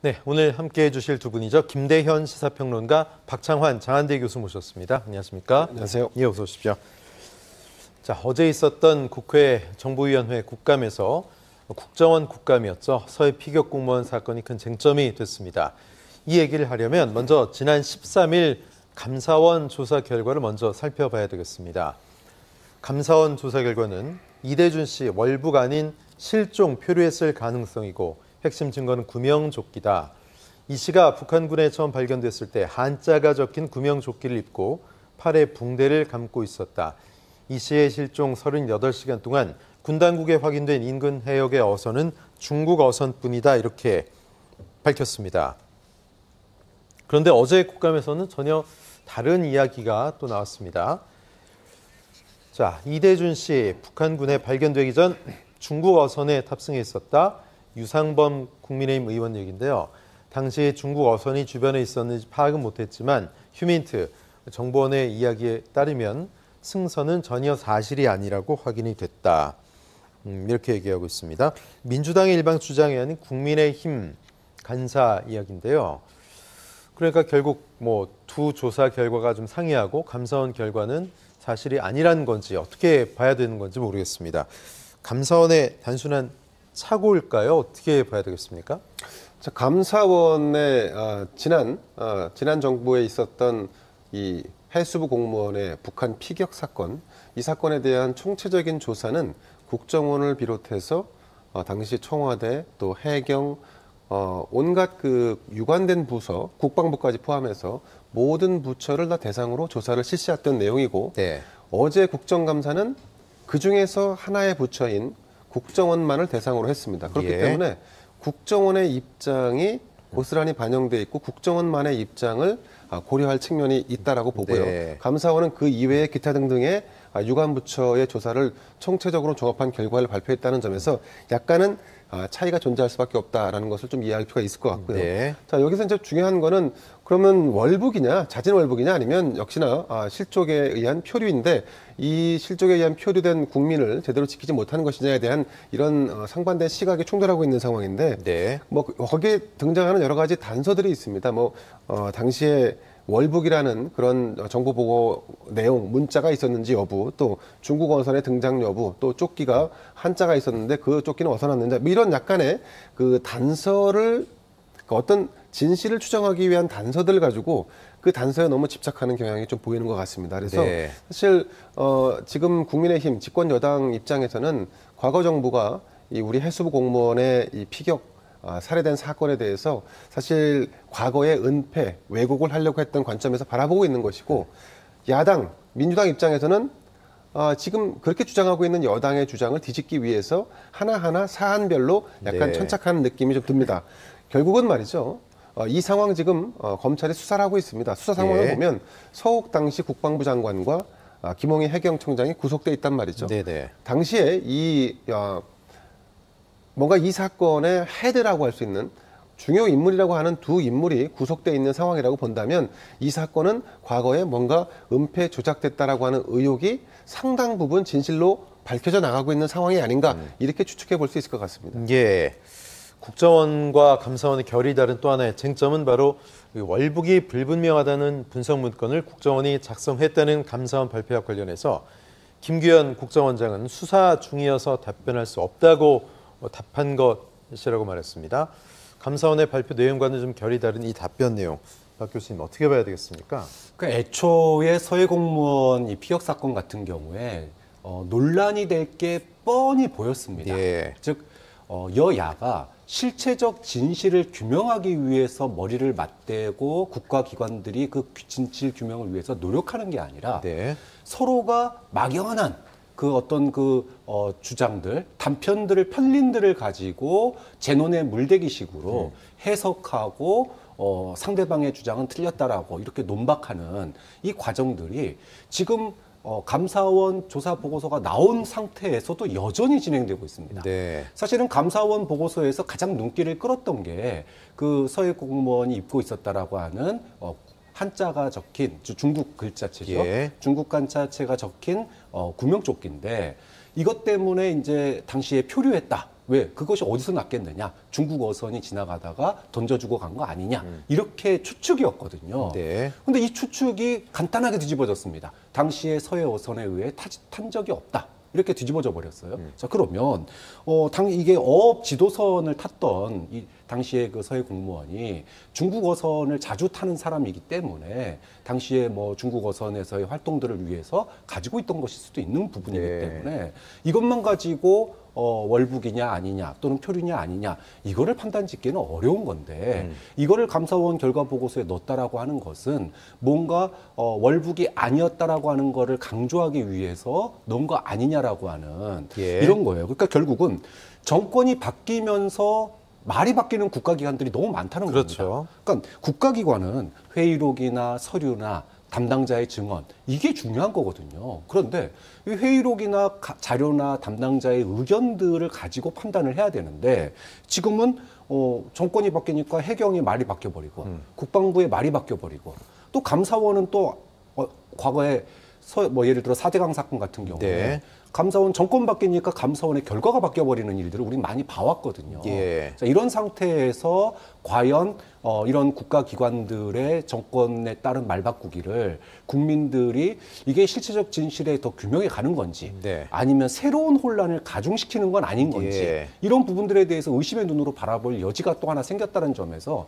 네, 오늘 함께해 주실 두 분이죠. 김대현 시사평론가, 박창환 장한대 교수 모셨습니다. 안녕하십니까? 안녕하세요. 예, 어서 오십시오. 자, 어제 있었던 국회 정보위원회 국감에서 국정원 국감이었죠. 서해 피격 공무원 사건이 큰 쟁점이 됐습니다. 이 얘기를 하려면 먼저 지난 13일 감사원 조사 결과를 먼저 살펴봐야 되겠습니다. 감사원 조사 결과는 이대준 씨 월북 아닌 실종 표류했을 가능성이고 핵심 증거는 구명조끼다. 이 씨가 북한군에 처음 발견됐을 때 한자가 적힌 구명조끼를 입고 팔에 붕대를 감고 있었다. 이 씨의 실종 38시간 동안 군 당국에 확인된 인근 해역의 어선은 중국 어선뿐이다. 이렇게 밝혔습니다. 그런데 어제 국감에서는 전혀 다른 이야기가 또 나왔습니다. 자, 이대준 씨 북한군에 발견되기 전 중국 어선에 탑승해 있었다. 유상범 국민의힘 의원 얘기인데요. 당시 중국 어선이 주변에 있었는지 파악은 못했지만 휴민트 정보원의 이야기에 따르면 승선은 전혀 사실이 아니라고 확인이 됐다. 이렇게 얘기하고 있습니다. 민주당의 일방 주장이 아닌 국민의힘 간사 이야기인데요. 그러니까 결국 두 조사 결과가 좀 상이하고 감사원 결과는 사실이 아니라는 건지 어떻게 봐야 되는 건지 모르겠습니다. 감사원의 단순한 착오일까요? 어떻게 봐야 되겠습니까? 자, 감사원의 지난 정부에 있었던 이 해수부 공무원의 북한 피격 사건, 이 사건에 대한 총체적인 조사는 국정원을 비롯해서 당시 청와대 또 해경 온갖 그 유관된 부서, 국방부까지 포함해서 모든 부처를 다 대상으로 조사를 실시했던 내용이고, 네. 어제 국정감사는 그 중에서 하나의 부처인 국정원만을 대상으로 했습니다. 그렇기 때문에 국정원의 입장이 고스란히 반영돼 있고 국정원만의 입장을 고려할 측면이 있다라고 보고요. 네. 감사원은 그 이외의 기타 등등의 유관부처의 조사를 총체적으로 종합한 결과를 발표했다는 점에서 약간은 차이가 존재할 수밖에 없다라는 것을 좀 이해할 필요가 있을 것 같고요. 네. 자, 여기서 이제 중요한 거는 그러면 월북이냐, 자진 월북이냐 아니면 역시나 실족에 의한 표류인데 이 실족에 의한 표류된 국민을 제대로 지키지 못하는 것이냐에 대한 이런 상반된 시각이 충돌하고 있는 상황인데, 네. 거기에 등장하는 여러 가지 단서들이 있습니다. 당시에 월북이라는 그런 정보 보고 내용, 문자가 있었는지 여부, 또 중국 어선의 등장 여부, 또 조끼가 한자가 있었는데 그 조끼는 어디서 났는지, 이런 약간의 그 단서를, 어떤 진실을 추정하기 위한 단서들을 가지고 그 단서에 너무 집착하는 경향이 좀 보이는 것 같습니다. 그래서 네. 사실 지금 국민의힘 집권 여당 입장에서는 과거 정부가 이 우리 해수부 공무원의 이 피격 살해된 사건에 대해서 사실 과거의 은폐, 왜곡을 하려고 했던 관점에서 바라보고 있는 것이고, 야당, 민주당 입장에서는 지금 그렇게 주장하고 있는 여당의 주장을 뒤집기 위해서 하나하나 사안별로 약간 네. 천착하는 느낌이 좀 듭니다. 결국은 말이죠. 이 상황 지금 검찰이 수사를 하고 있습니다. 수사 상황을 보면 서욱 당시 국방부 장관과 김홍희 해경청장이 구속돼 있단 말이죠. 네네. 당시에 뭔가 이 사건의 헤드라고 할 수 있는 중요 인물이라고 하는 두 인물이 구속돼 있는 상황이라고 본다면 이 사건은 과거에 뭔가 은폐 조작됐다라고 하는 의혹이 상당 부분 진실로 밝혀져 나가고 있는 상황이 아닌가 이렇게 추측해 볼 수 있을 것 같습니다. 예. 국정원과 감사원의 결이 다른 또 하나의 쟁점은 바로 월북이 불분명하다는 분석 문건을 국정원이 작성했다는 감사원 발표와 관련해서 김규현 국정원장은 수사 중이어서 답변할 수 없다고 답한 것이라고 말했습니다. 감사원의 발표 내용과는 좀 결이 다른 이 답변 내용, 박 교수님 어떻게 봐야 되겠습니까? 애초에 서해 공무원 이 피격 사건 같은 경우에 논란이 될 게 뻔히 보였습니다. 예. 즉 여야가 실체적 진실을 규명하기 위해서 머리를 맞대고 국가기관들이 그 진실 규명을 위해서 노력하는 게 아니라 네. 서로가 막연한 그 어떤 주장들, 단편들을, 편린들을 가지고 재논의 물대기식으로 해석하고 상대방의 주장은 틀렸다라고 이렇게 논박하는 이 과정들이 지금 감사원 조사 보고서가 나온 상태에서도 여전히 진행되고 있습니다. 네. 사실은 감사원 보고서에서 가장 눈길을 끌었던 게 그 서해 공무원이 입고 있었다라고 하는 한자가 적힌 중국 글자체죠. 예. 중국 한자체가 적힌 구명조끼인데 이것 때문에 이제 당시에 표류했다. 왜? 그것이 어디서 났겠느냐? 중국 어선이 지나가다가 던져주고 간 거 아니냐? 이렇게 추측이었거든요. 네. 근데 이 추측이 간단하게 뒤집어졌습니다. 당시에 서해 어선에 의해 탄 적이 없다. 이렇게 뒤집어져 버렸어요. 자, 그러면, 이게 어업 지도선을 탔던 이 당시에 그 서해 공무원이 중국 어선을 자주 타는 사람이기 때문에 당시에 뭐 중국 어선에서의 활동들을 위해서 가지고 있던 것일 수도 있는 부분이기 네. 때문에 이것만 가지고 월북이냐 아니냐 또는 표류냐 아니냐 이거를 판단 짓기는 어려운 건데 이거를 감사원 결과 보고서에 넣었다라고 하는 것은 뭔가 월북이 아니었다라고 하는 거를 강조하기 위해서 넣은 거 아니냐라고 하는 예. 이런 거예요. 그러니까 결국은 정권이 바뀌면서 말이 바뀌는 국가기관들이 너무 많다는 그렇죠. 겁니다. 그러니까 국가기관은 회의록이나 서류나 담당자의 증언 이게 중요한 거거든요. 그런데 이 회의록이나 자료나 담당자의 의견들을 가지고 판단을 해야 되는데 지금은 정권이 바뀌니까 해경이 말이 바뀌어버리고 국방부의 말이 바뀌어버리고 또 감사원은 또 과거에 뭐 예를 들어 4대강 사건 같은 경우에 네. 감사원 정권 바뀌니까 감사원의 결과가 바뀌어버리는 일들을 우리 많이 봐왔거든요. 예. 자, 이런 상태에서 과연 이런 국가기관들의 정권에 따른 말바꾸기를 국민들이 이게 실체적 진실에 더 규명해 가는 건지 네. 아니면 새로운 혼란을 가중시키는 건 아닌 건지 예. 이런 부분들에 대해서 의심의 눈으로 바라볼 여지가 또 하나 생겼다는 점에서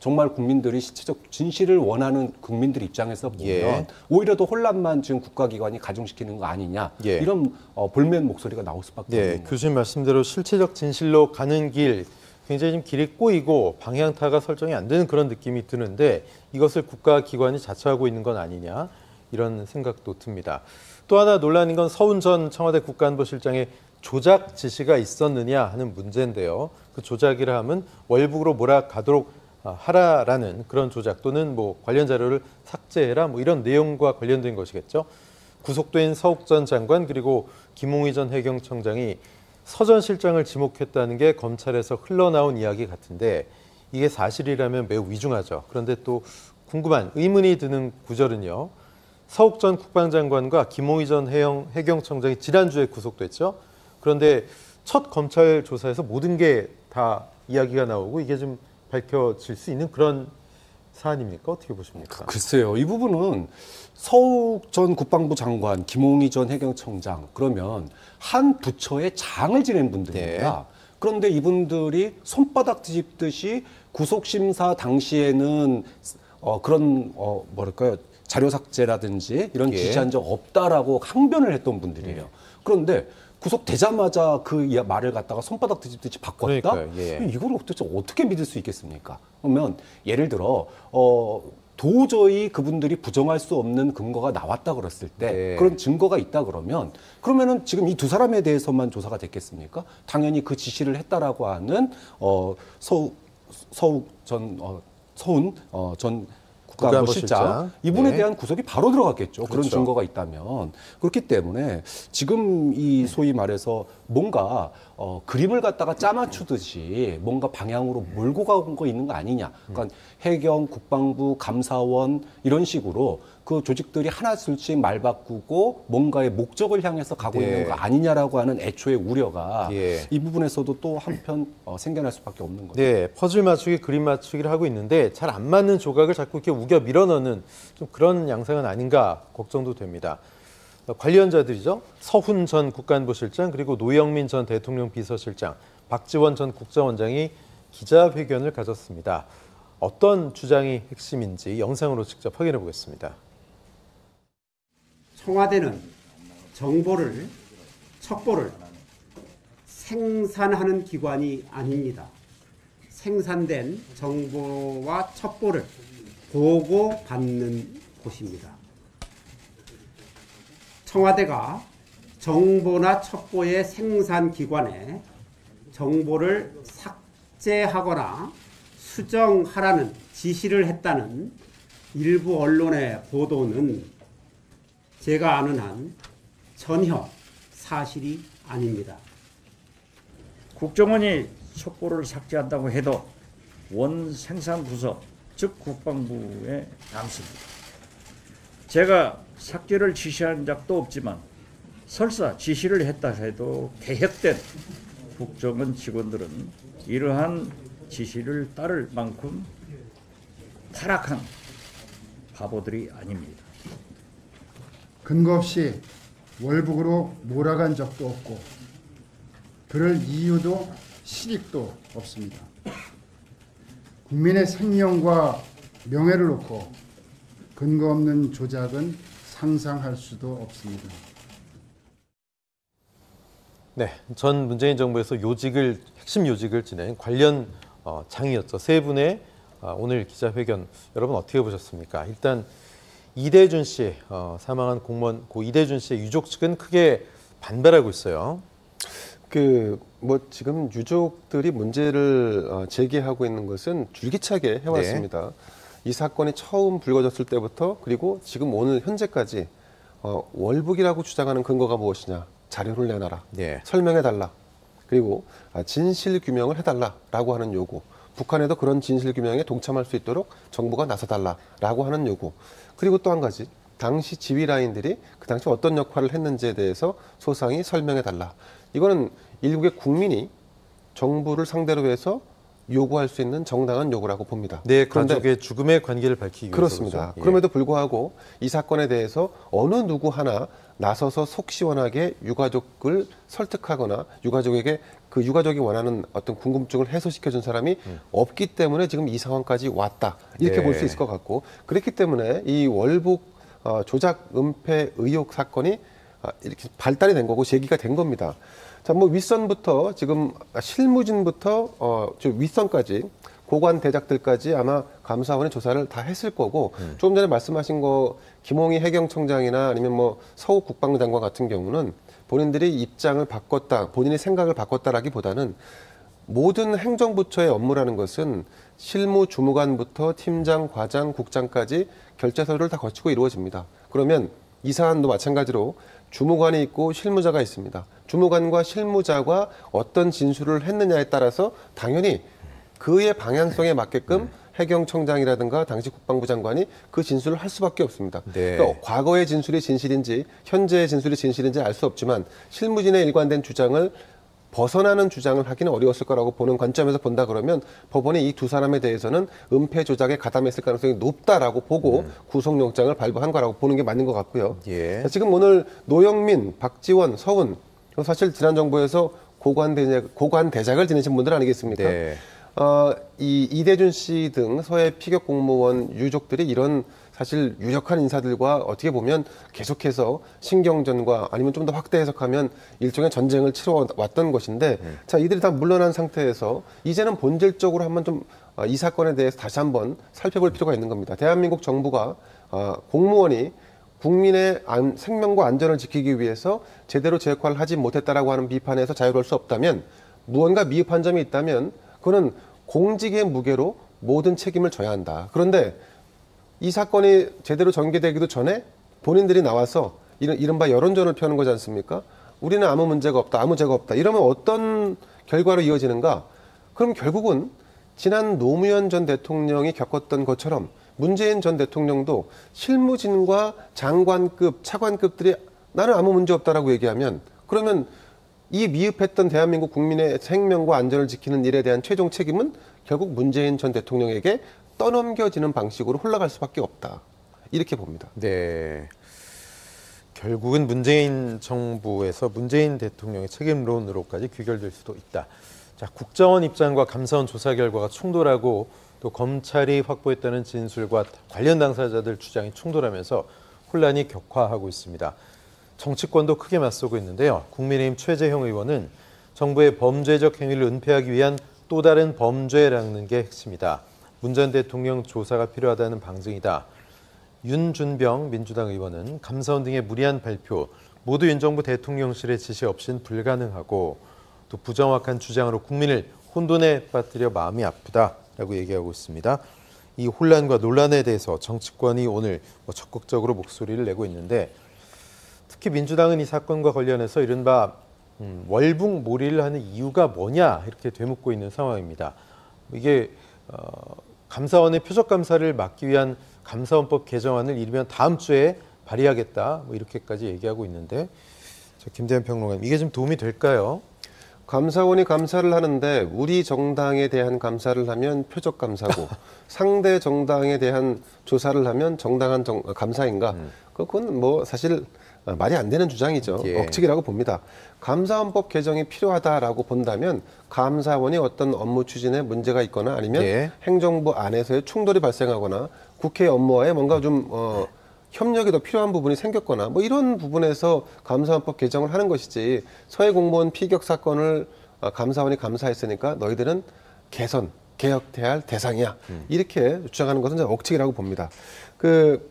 정말 국민들이 실체적 진실을 원하는 국민들 입장에서 보면 예. 오히려 더 혼란만 지금 국가기관이 가중시키는 거 아니냐 예. 이런 볼멘 목소리가 나올 수밖에 네, 없는 거죠. 교수님 말씀대로 실체적 진실로 가는 길 굉장히 좀 길이 꼬이고 방향타가 설정이 안 되는 그런 느낌이 드는데 이것을 국가기관이 자처하고 있는 건 아니냐 이런 생각도 듭니다. 또 하나 논란인 건 서훈 전 청와대 국가안보실장의 조작 지시가 있었느냐 하는 문제인데요. 그 조작이라 하면 월북으로 몰아가도록 하라라는 그런 조작 또는 뭐 관련 자료를 삭제해라 뭐 이런 내용과 관련된 것이겠죠. 구속된 서욱 전 장관 그리고 김홍희 전 해경청장이 서 전 실장을 지목했다는 게 검찰에서 흘러나온 이야기 같은데 이게 사실이라면 매우 위중하죠. 그런데 또 궁금한 의문이 드는 구절은요. 서욱 전 국방장관과 김홍희 전 해경청장이 지난주에 구속됐죠. 그런데 첫 검찰 조사에서 모든 게 다 이야기가 나오고 이게 좀 밝혀질 수 있는 그런 사안입니까? 어떻게 보십니까? 글쎄요. 이 부분은 서욱 전 국방부 장관, 김홍희 전 해경청장 그러면 한 부처의 장을 지낸 분들입니다. 네. 그런데 이분들이 손바닥 뒤집듯이 구속심사 당시에는 그런 뭐랄까요 자료 삭제라든지 이런 예. 지시한 적 없다라고 항변을 했던 분들이에요. 그런데 구속되자마자 그 말을 갖다가 손바닥 뒤집듯이 바꿨다? 그러니까요. 예. 이걸 도대체 어떻게 믿을 수 있겠습니까? 그러면 예를 들어 도저히 그분들이 부정할 수 없는 근거가 나왔다 그랬을 때 네. 그런 증거가 있다 그러면은 지금 이 두 사람에 대해서만 조사가 됐겠습니까? 당연히 그 지시를 했다라고 하는 서훈 전 국가안보실장 이분에 네. 대한 구속이 바로 들어갔겠죠. 그런 그렇죠. 증거가 있다면 그렇기 때문에 지금 이 소위 말해서 뭔가 그림을 갖다가 짜맞추듯이 뭔가 방향으로 몰고 가고 거 있는 거 아니냐. 그러니까 해경, 국방부, 감사원 이런 식으로 그 조직들이 하나둘씩 말 바꾸고 뭔가의 목적을 향해서 가고 네. 있는 거 아니냐라고 하는 애초의 우려가 예. 이 부분에서도 또 한편 생겨날 수밖에 없는 거죠. 네, 퍼즐 맞추기, 그림 맞추기를 하고 있는데 잘 안 맞는 조각을 자꾸 이렇게 우겨 밀어넣는 좀 그런 양상은 아닌가 걱정도 됩니다. 관련자들이죠. 서훈 전 국가안보실장 그리고 노영민 전 대통령 비서실장, 박지원 전 국정원장이 기자회견을 가졌습니다. 어떤 주장이 핵심인지 영상으로 직접 확인해 보겠습니다. 청와대는 정보를, 첩보를 생산하는 기관이 아닙니다. 생산된 정보와 첩보를 보고받는 곳입니다. 청와대가 정보나 첩보의 생산 기관에 정보를 삭제하거나 수정하라는 지시를 했다는 일부 언론의 보도는 제가 아는 한 전혀 사실이 아닙니다. 국정원이 첩보를 삭제한다고 해도 원 생산 부서, 즉 국방부의 감시입니다. 제가 삭제를 지시한 적도 없지만 설사 지시를 했다 해도 개혁된 국정원 직원들은 이러한 지시를 따를 만큼 타락한 바보들이 아닙니다. 근거 없이 월북으로 몰아간 적도 없고 그럴 이유도 실익도 없습니다. 국민의 생명과 명예를 놓고 근거 없는 조작은 상상할 수도 없습니다. 네, 전 문재인 정부에서 핵심 요직을 지낸 관련 장이었죠. 세 분의 오늘 기자회견 여러분 어떻게 보셨습니까? 일단 이대준 씨 사망한 공무원 고 이대준 씨의 유족 측은 크게 반발하고 있어요. 지금 유족들이 문제를 제기하고 있는 것은 줄기차게 해왔습니다. 네. 이 사건이 처음 불거졌을 때부터 그리고 지금 오늘 현재까지 월북이라고 주장하는 근거가 무엇이냐, 자료를 내놔라, 네. 설명해달라, 그리고 진실 규명을 해달라라고 하는 요구, 북한에도 그런 진실 규명에 동참할 수 있도록 정부가 나서달라라고 하는 요구, 그리고 또 한 가지 당시 지휘 라인들이 그 당시 어떤 역할을 했는지에 대해서 소상히 설명해달라. 이거는 일국의 국민이 정부를 상대로 해서 요구할 수 있는 정당한 요구라고 봅니다. 네, 가족의 죽음의 관계를 밝히기 위해서. 그렇습니다. 그렇죠? 그럼에도 불구하고 이 사건에 대해서 어느 누구 하나 나서서 속 시원하게 유가족을 설득하거나 유가족에게 그 유가족이 원하는 어떤 궁금증을 해소시켜준 사람이 없기 때문에 지금 이 상황까지 왔다. 이렇게 네. 볼 수 있을 것 같고, 그렇기 때문에 이 월북 조작 은폐 의혹 사건이 이렇게 발달이 된 거고 제기가 된 겁니다. 자, 윗선부터 지금 실무진부터 윗선까지 고관 대작들까지 아마 감사원의 조사를 다 했을 거고, 조금 전에 말씀하신 거 김홍희 해경청장이나 아니면 서욱 국방부 장관 같은 경우는 본인들이 입장을 바꿨다, 본인의 생각을 바꿨다라기보다는 모든 행정부처의 업무라는 것은 실무 주무관부터 팀장, 과장, 국장까지 결재서류를 다 거치고 이루어집니다. 그러면 이 사안도 마찬가지로 주무관이 있고 실무자가 있습니다. 주무관과 실무자가 어떤 진술을 했느냐에 따라서 당연히 그의 방향성에 맞게끔 해경청장이라든가 당시 국방부 장관이 그 진술을 할 수밖에 없습니다. 네. 그러니까 과거의 진술이 진실인지 현재의 진술이 진실인지 알 수 없지만 실무진의 일관된 주장을 벗어나는 주장을 하기는 어려웠을 거라고 보는 관점에서 본다 그러면 법원이 이 두 사람에 대해서는 은폐 조작에 가담했을 가능성이 높다라고 보고 구속영장을 발부한 거라고 보는 게 맞는 것 같고요. 예. 자, 지금 오늘 노영민, 박지원, 서훈 사실 지난 정부에서 고관 대작을 지내신 분들 아니겠습니까? 네. 이 이대준 씨 등 서해 피격 공무원 유족들이 이런 사실 유력한 인사들과 어떻게 보면 계속해서 신경전과 아니면 좀 더 확대 해석하면 일종의 전쟁을 치러왔던 것인데, 자, 이들이 다 물러난 상태에서 이제는 본질적으로 한번 좀 이 사건에 대해서 다시 한번 살펴볼 필요가 있는 겁니다. 대한민국 정부가 공무원이 국민의 생명과 안전을 지키기 위해서 제대로 제 역할을 하지 못했다라고 하는 비판에서 자유로울 수 없다면, 무언가 미흡한 점이 있다면 그거는 공직의 무게로 모든 책임을 져야 한다. 그런데 이 사건이 제대로 전개되기도 전에 본인들이 나와서 이른바 여론전을 펴는 거지 않습니까? 우리는 아무 문제가 없다, 아무 죄가 없다. 이러면 어떤 결과로 이어지는가? 그럼 결국은 지난 노무현 전 대통령이 겪었던 것처럼 문재인 전 대통령도 실무진과 장관급, 차관급들이 나는 아무 문제 없다라고 얘기하면, 그러면 이 미흡했던 대한민국 국민의 생명과 안전을 지키는 일에 대한 최종 책임은 결국 문재인 전 대통령에게 떠넘겨지는 방식으로 흘러갈 수밖에 없다. 이렇게 봅니다. 네. 결국은 문재인 정부에서 문재인 대통령의 책임론으로까지 귀결될 수도 있다. 자, 국정원 입장과 감사원 조사 결과가 충돌하고 또 검찰이 확보했다는 진술과 관련 당사자들 주장이 충돌하면서 혼란이 격화하고 있습니다. 정치권도 크게 맞서고 있는데요. 국민의힘 최재형 의원은 정부의 범죄적 행위를 은폐하기 위한 또 다른 범죄라는 게 핵심이다. 문 전 대통령 조사가 필요하다는 방증이다. 윤준병 민주당 의원은 감사원 등의 무리한 발표, 모두 윤 정부 대통령실의 지시 없이는 불가능하고 또 부정확한 주장으로 국민을 혼돈에 빠뜨려 마음이 아프다라고 얘기하고 있습니다. 이 혼란과 논란에 대해서 정치권이 오늘 적극적으로 목소리를 내고 있는데, 특히 민주당은 이 사건과 관련해서 이른바 월북 몰이를 하는 이유가 뭐냐 이렇게 되묻고 있는 상황입니다. 이게 감사원의 표적감사를 막기 위한 감사원법 개정안을 이르면 다음 주에 발의하겠다 이렇게까지 얘기하고 있는데, 김대현 평론가님, 이게 좀 도움이 될까요? 감사원이 감사를 하는데 우리 정당에 대한 감사를 하면 표적 감사고 상대 정당에 대한 조사를 하면 정당한 감사인가? 그건 뭐 사실 말이 안 되는 주장이죠. 예. 억측이라고 봅니다. 감사원법 개정이 필요하다라고 본다면 감사원이 어떤 업무 추진에 문제가 있거나 아니면 예. 행정부 안에서의 충돌이 발생하거나 국회 업무와의 뭔가 좀 협력이 더 필요한 부분이 생겼거나 뭐 이런 부분에서 감사원법 개정을 하는 것이지 서해 공무원 피격 사건을 감사원이 감사했으니까 너희들은 개혁돼야 할 대상이야. 이렇게 주장하는 것은 억측이라고 봅니다. 그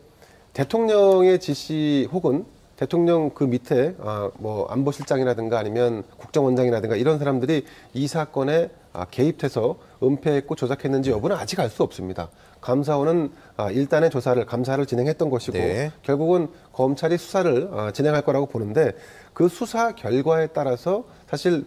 대통령의 지시 혹은 대통령 그 밑에 뭐 안보실장이라든가 아니면 국정원장이라든가 이런 사람들이 이 사건에 개입해서 은폐했고 조작했는지 여부는 아직 알 수 없습니다. 감사원은 일단의 감사를 진행했던 것이고 네. 결국은 검찰이 수사를 진행할 거라고 보는데 그 수사 결과에 따라서 사실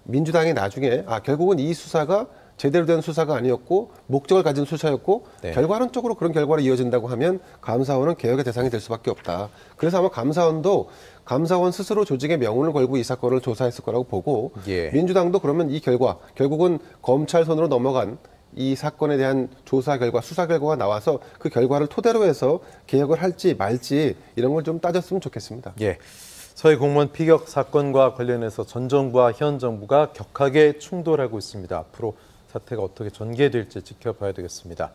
민주당이 나중에 결국은 이 수사가 제대로 된 수사가 아니었고 목적을 가진 수사였고 네. 결과론적으로 그런 결과로 이어진다고 하면 감사원은 개혁의 대상이 될 수밖에 없다. 그래서 아마 감사원도 감사원 스스로 조직의 명운을 걸고 이 사건을 조사했을 거라고 보고 예. 민주당도 그러면 이 결과 결국은 검찰 손으로 넘어간 이 사건에 대한 조사 결과, 수사 결과가 나와서 그 결과를 토대로 해서 개혁을 할지 말지 이런 걸 좀 따졌으면 좋겠습니다. 예. 서해 공무원 피격 사건과 관련해서 전 정부와 현 정부가 격하게 충돌하고 있습니다. 앞으로 사태가 어떻게 전개될지 지켜봐야 되겠습니다.